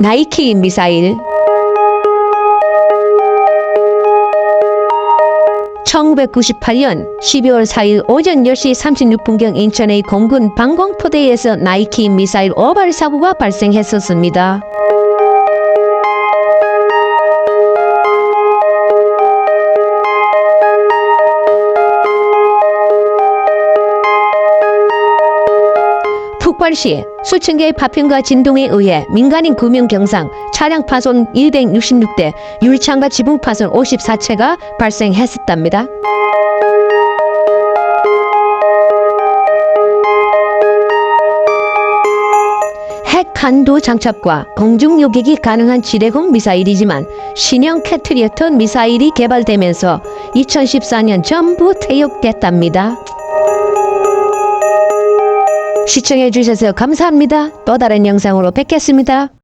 나이키 미사일. 1998년 12월 4일 오전 10시 36분경 인천의 공군 방공포대에서 나이키 미사일 오발 사고가 발생했었습니다. 폭발 시 수천 개의 파편과 진동에 의해 민간인 9명 경상, 차량 파손 266대, 유리창과 지붕 파손 54채가 발생했었답니다. 핵 탄도 장착과 공중 요격이 가능한 지뢰공 미사일이지만 신형 패트리어트 미사일이 개발되면서 2014년 전부 퇴역됐답니다. 시청해주셔서 감사합니다. 또 다른 영상으로 뵙겠습니다.